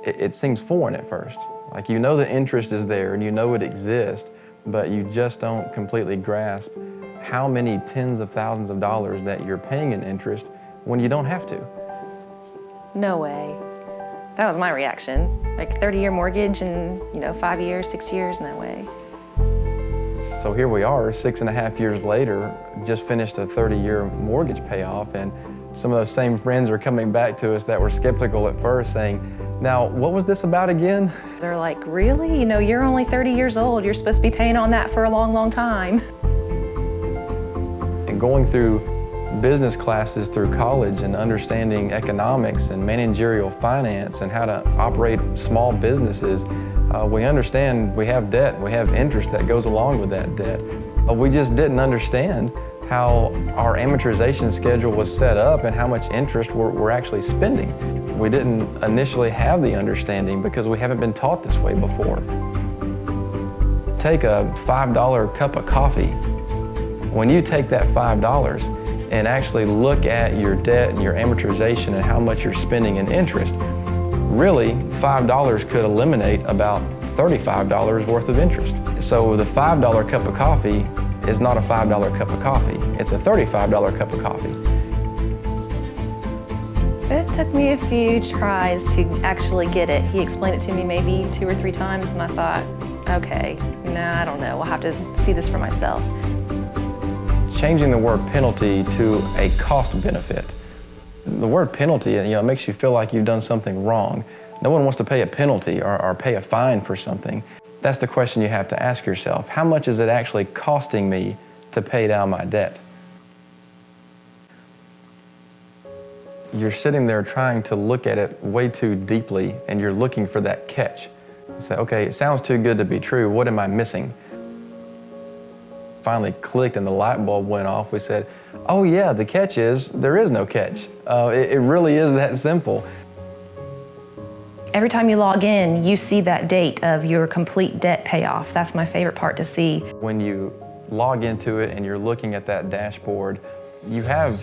it seems foreign at first. Like, you know the interest is there and you know it exists, but you just don't completely grasp how many tens of thousands of dollars that you're paying in interest when you don't have to. No way. That was my reaction. Like 30-year mortgage and 5 years, 6 years, no way. So here we are, 6.5 years later, just finished a 30-year mortgage payoff, and some of those same friends are coming back to us that were skeptical at first, saying, now, what was this about again? They're like, really? You're only 30 years old. You're supposed to be paying on that for a long, long time. And going through business classes through college and understanding economics and managerial finance and how to operate small businesses, we understand we have debt, we have interest that goes along with that debt. We just didn't understand how our amortization schedule was set up and how much interest we're actually spending. We didn't initially have the understanding because we haven't been taught this way before. Take a $5 cup of coffee. When you take that $5 and actually look at your debt and your amortization and how much you're spending in interest, really, $5 could eliminate about $35 worth of interest. So the $5 cup of coffee is not a $5 cup of coffee. It's a $35 cup of coffee. It took me a few tries to actually get it. He explained it to me maybe 2 or 3 times, and I thought, okay, I don't know. I'll have to see this for myself. Changing the word penalty to a cost benefit. The word penalty, it makes you feel like you've done something wrong. No one wants to pay a penalty or pay a fine for something. That's the question you have to ask yourself. How much is it actually costing me to pay down my debt? You're sitting there trying to look at it way too deeply, and you're looking for that catch. You say, okay, it sounds too good to be true. What am I missing? Finally clicked and the light bulb went off. We said, oh yeah, the catch is there is no catch. It really is that simple. Every time you log in, you see that date of your complete debt payoff. That's my favorite part to see. When you log into it and you're looking at that dashboard, you have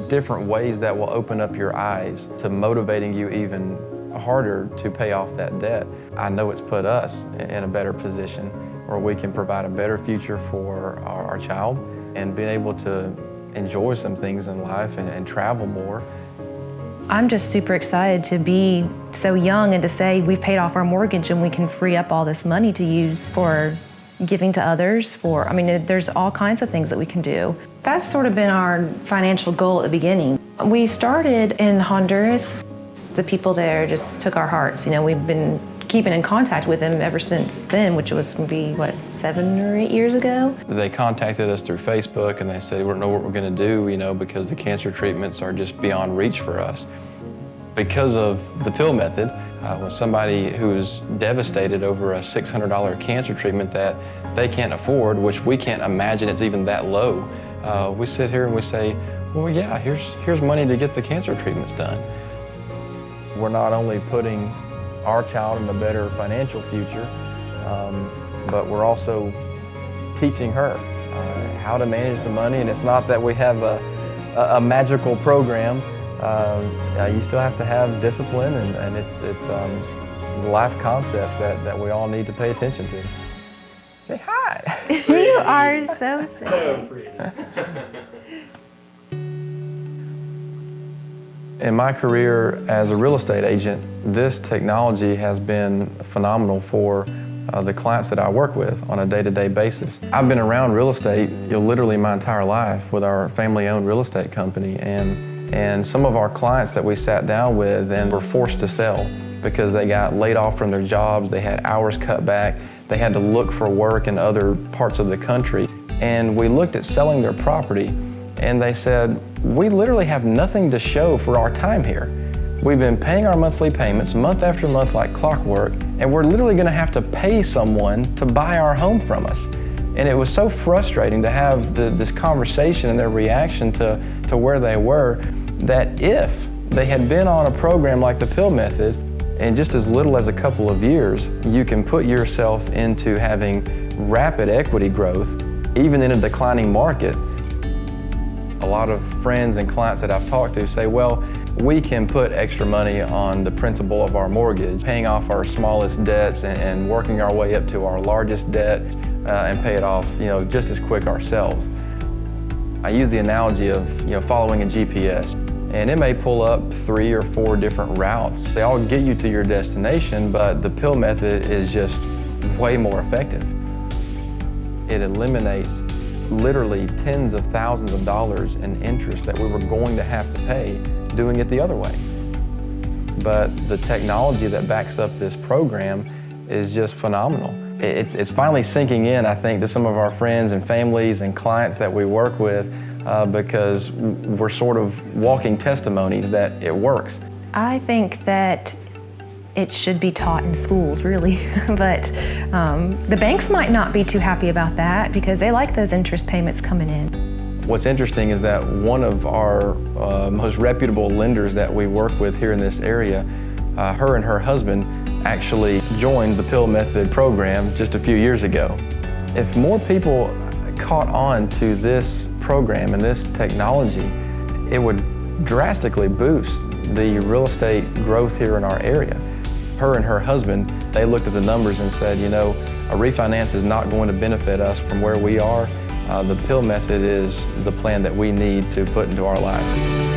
different ways that will open up your eyes to motivating you even harder to pay off that debt. I know it's put us in a better position where we can provide a better future for our child and being able to enjoy some things in life and travel more. I'm just super excited to be so young and to say we've paid off our mortgage and we can free up all this money to use for giving to others, there's all kinds of things that we can do. That's sort of been our financial goal at the beginning. We started in Honduras. The people there just took our hearts. We've been keeping in contact with them ever since then, which was maybe, 7 or 8 years ago? They contacted us through Facebook and they said, we don't know what we're gonna do, because the cancer treatments are just beyond reach for us. Because of the P.I.L.L method, when somebody who's devastated over a $600 cancer treatment that they can't afford, which we can't imagine it's even that low, we sit here and we say, well, yeah, here's money to get the cancer treatments done. We're not only putting our child in a better financial future, but we're also teaching her how to manage the money. And it's not that we have a magical program. You still have to have discipline, and it's the life concepts that we all need to pay attention to. Say hi. You are so sweet. So pretty. In my career as a real estate agent, this technology has been phenomenal for the clients that I work with on a day-to-day basis. I've been around real estate literally my entire life with our family-owned real estate company, and some of our clients that we sat down with and were forced to sell because they got laid off from their jobs, they had hours cut back, they had to look for work in other parts of the country. And we looked at selling their property, and they said, we literally have nothing to show for our time here. We've been paying our monthly payments month after month like clockwork, and we're literally gonna have to pay someone to buy our home from us. And it was so frustrating to have this conversation and their reaction to where they were, that if they had been on a program like the P.I.L.L method, in just as little as a couple of years, you can put yourself into having rapid equity growth, even in a declining market. A lot of friends and clients that I've talked to say, well, we can put extra money on the principal of our mortgage, paying off our smallest debts and working our way up to our largest debt and pay it off, just as quick ourselves. I use the analogy of, following a GPS. And it may pull up 3 or 4 different routes. They all get you to your destination, but the P.I.L.L method is just way more effective. It eliminates literally tens of thousands of dollars in interest that we were going to have to pay doing it the other way. But the technology that backs up this program is just phenomenal. It's finally sinking in, I think, to some of our friends and families and clients that we work with because we're sort of walking testimonies that it works. I think that it should be taught in schools, really, but the banks might not be too happy about that because they like those interest payments coming in. What's interesting is that one of our most reputable lenders that we work with here in this area, her and her husband actually joined the P.I.L.L method program just a few years ago. If more people caught on to this program and this technology, it would drastically boost the real estate growth here in our area. Her and her husband, they looked at the numbers and said, a refinance is not going to benefit us from where we are. The P.I.L.L method is the plan that we need to put into our lives.